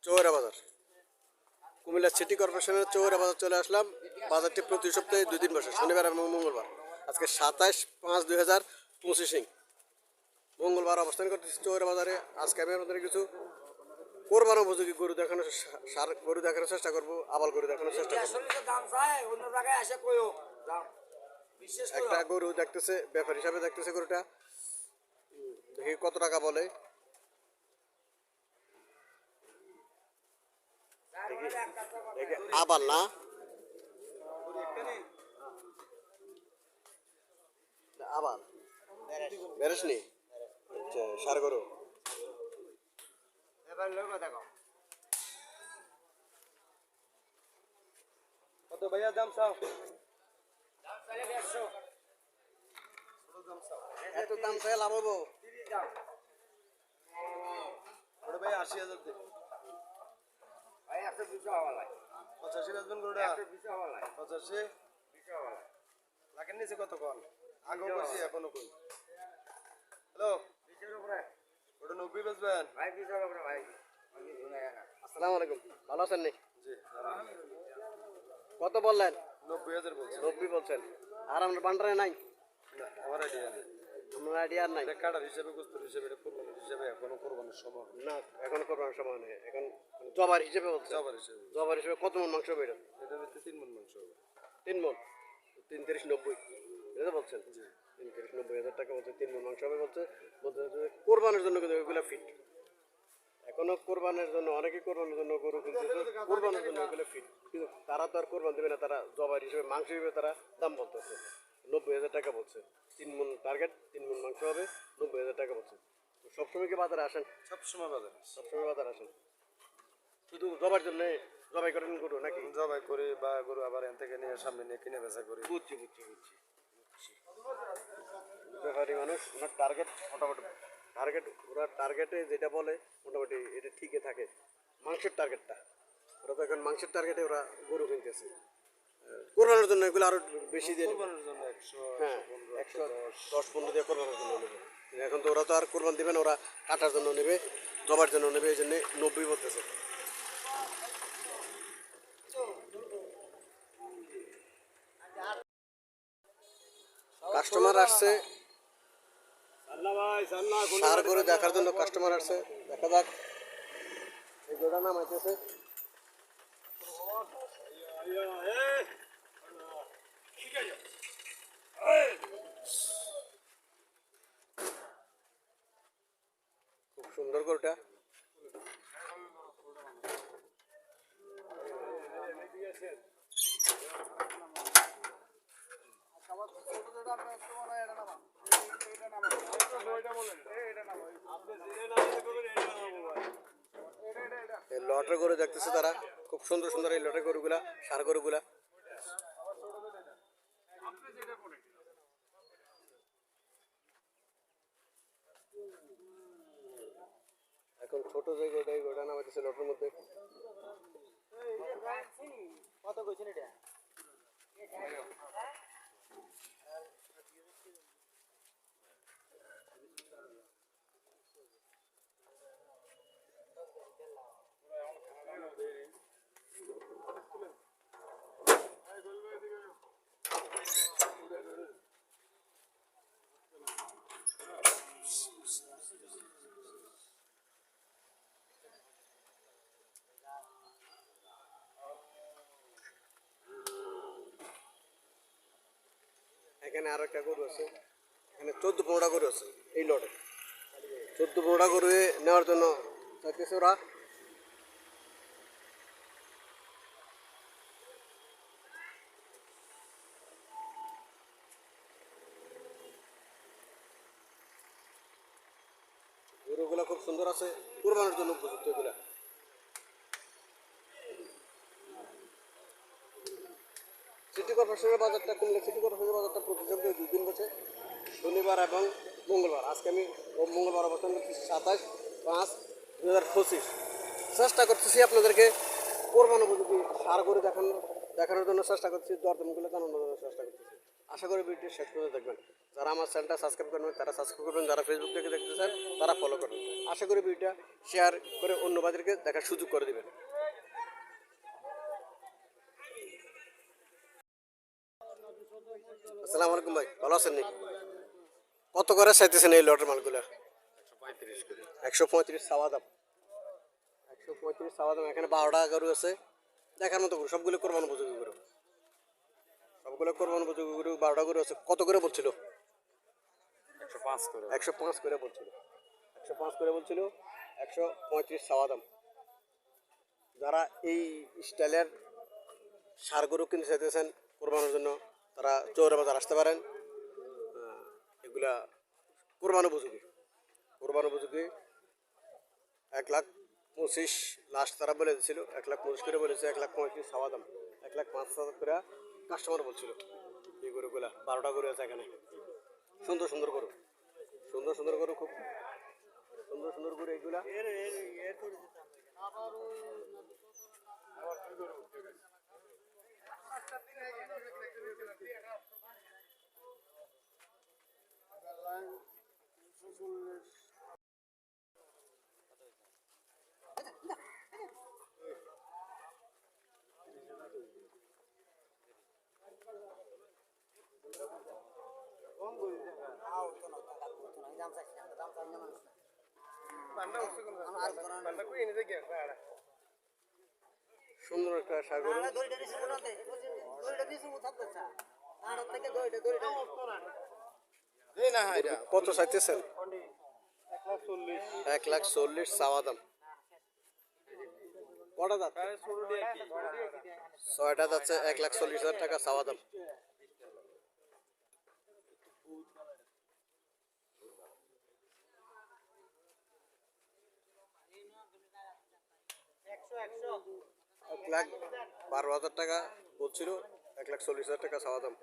চৌরা বাজার, কুমিল্লা সিটি কর্পোরেশনের চৌরা বাজার চলে আসলাম। বাজারটি প্রতি সপ্তাহে 2 দিন বসে, শনিবার এবং মঙ্গলবার। আজকে 27/5/2025 মঙ্গলবার অবস্থান করতেছি চৌরা বাজারে। আজকে আমি আপনাদের কিছু কোরবান উপযোগী গরু দেখানোর গরু দেখানোর চেষ্টা করবো, আবাল গরু দেখানোর চেষ্টা করবো। একটা গরু দেখতেছে, ব্যাপার হিসাবে দেখতেছে গরুটা, দেখি কত টাকা বলে। আবার না আবার বেরেস নি, আচ্ছা সার গরু। কত ভাইয়া দাম চাও? এত দাম চাই লাভ হবো? ওটা ভাই 80,000 দে। 85 বেচবেন গরুটা? 85 লাখের নিচে কত কল? আগেও করছি এখনো কই। হ্যালো, ওটা 90 বেচবেন? আসসালামু আলাইকুম, ভালো আছেন নি? জি কত বললেন? 90,000 বলছি। 90 বলছেন, আর আপনার বান্ডারে নাই? না আমার আইডিয়া নেই। আমার আইডিয়া আর নাই। এটা কাটার হিসাবে গোস্তের হিসাবে এটা কোরবানির হিসাবে এখনো কোরবানির সময় না, এখন করবার সময় নেই, এখন জবার হিসেবে বলছে। জবার হিসাবে। জবার হিসেবে কত মন মাংস হবে এটা? এটা হচ্ছে 3 মণ মাংস হবে। 3 মন, 3 30 90, এটা বলছেন? জি 3 30 90,000 টাকা বলছে, 3 মন মাংস হবে বলছে। বলতে কোরবানের জন্য কিন্তু এগুলো ফিট। এখনো কোরবানের জন্য অনেকেই কোরবানের জন্য গরু কিনতেছে, কোরবানের জন্য এগুলো ফিট, কিন্তু তারা তো আর কোরবান দেবে না, তারা জবার হিসেবে মাংস হিসেবে তারা দাম বলতেছে। 90,000 টাকা বলছে, 3 মন টার্গেট, 3 মন মাংস হবে, 90,000 টাকা বলছে। তো সবসময় কি বাজারে আসেন? সবসময় বাজারে। সবসময় বাজারে আসেন শুধু জবার জন্য? জবাই করেন গরু নাকি? জবাই করি বা গরু আবার এখান থেকে নিয়ে সামনে নিয়ে কিনে বেচা করি। বুঝছি বুঝছি বুঝছি। ব্যাপারী মানুষ, ওনার টার্গেট মোটামুটি, টার্গেট ওরা টার্গেটে যেটা বলে মোটামুটি এটা ঠিকই থাকে। মাংসের টার্গেটটা ওরা তো এখন মাংসের টার্গেটে ওরা গরু কিনতেছে। কোরবানোর জন্য এগুলো আরো বেশি দিয়ে নেবে। কোরবানির জন্য 100 হ্যাঁ, 110-15 দিয়ে কোরবানোর জন্য নেবে। এখন তো ওরা তো আর কোরবান দেবে না, ওরা কাটার জন্য নেবে, জবার জন্য নেবে, এই জন্য 90 বলতেছে। কাস্টমার আসছে, সার করে দেখার জন্য কাস্টমার আসছে। দেখা যাক, এই গোটা নাম আইতেছে। খুব সুন্দর গরুটা। এই লটের গরু দেখতেছে তারা, খুব সুন্দর সুন্দর এই লটের গরুগুলা, সার গরুগুলা। এখন ছোট যে গোটা, এই গোটা নামাইতেছে লটের মধ্যে। কত কইছেন এটা? এখানে আরো একটা গরু আছে, এখানে 14-15টা গরু আছে এই লটে। 14-15টা গরু নেওয়ার জন্য চাইতেছে ওরা। গরুগুলা খুব সুন্দর আছে, কোরবানোর জন্য উপযুক্ত এগুলা। সিটি কর্পোরেশনের বাজারটা, কুমিল্লা সিটি কর্পোরেশনের বাজারটা প্রতি সপ্তাহে 2 দিন বসে, শনিবার এবং মঙ্গলবার। আজকে আমি মঙ্গলবার অবস্থান করতেছি 27/5/2025। চেষ্টা করতেছি আপনাদেরকে কোরবান উপযোগী সার গরু দেখানোর জন্য চেষ্টা করতেছি, দরদামগুলো জানানোর জন্য চেষ্টা করতেছি। আশা করি ভিডিও শেষ পর্যন্ত দেখবেন। যারা আমার চ্যানেলটা সাবস্ক্রাইব করবেন তারা সাবস্ক্রাইব করবেন, যারা ফেসবুক থেকে দেখতেছেন তারা ফলো করবেন। আশা করি ভিডিওটা শেয়ার করে অন্য বাজারকে দেখার সুযোগ করে দেবেন। আসসালামু আলাইকুম ভাই, ভালো আছেন নি? কত করে চাইতেছেন এই লটের মালগুলো? 135 চাওয়া দাম। 135 চাওয়া দাম। এখানে 12টা গরু আছে দেখার মতো গরু, সবগুলো কোরবান উপযোগী গরু, সবগুলো কোরবান উপযোগী গরু। 12টা গরু আছে। কত করে বলছিল? 105 করে। 105 করে বলছিল। 105 করে বলছিল। 135 চাওয়া দাম। যারা এই স্টাইলের সার গরু কিনতে চাইতেছেন কোরবানোর জন্য তারা চৌরা বাজার আসতে পারেন। এগুলা কোরবান উপযোগী, কোরবান উপযোগী। 1,25,000 লাস্ট তারা বলে দিয়েছিল, 1,25,000 করে বলেছে। 1,35,000 চাওয়া দাম। 1,05,000 করে কাস্টমার বলছিল। এই গরুগুলা 12টা গরু আছে এখানে, সুন্দর সুন্দর গরু, সুন্দর সুন্দর গরু, খুব সুন্দর সুন্দর গরু এইগুলা। সুন্দর একটা সার গরু। কত চাইতেছেন? 1,40,000 চাওয়া দাম। কটা যাচ্ছে? 6টা যাচ্ছে। 1,40,000 টাকা চাওয়া দাম। এক লাখ 12,000 টাকা বলছিল। 1,40,000 টাকা চাওয়া দাম।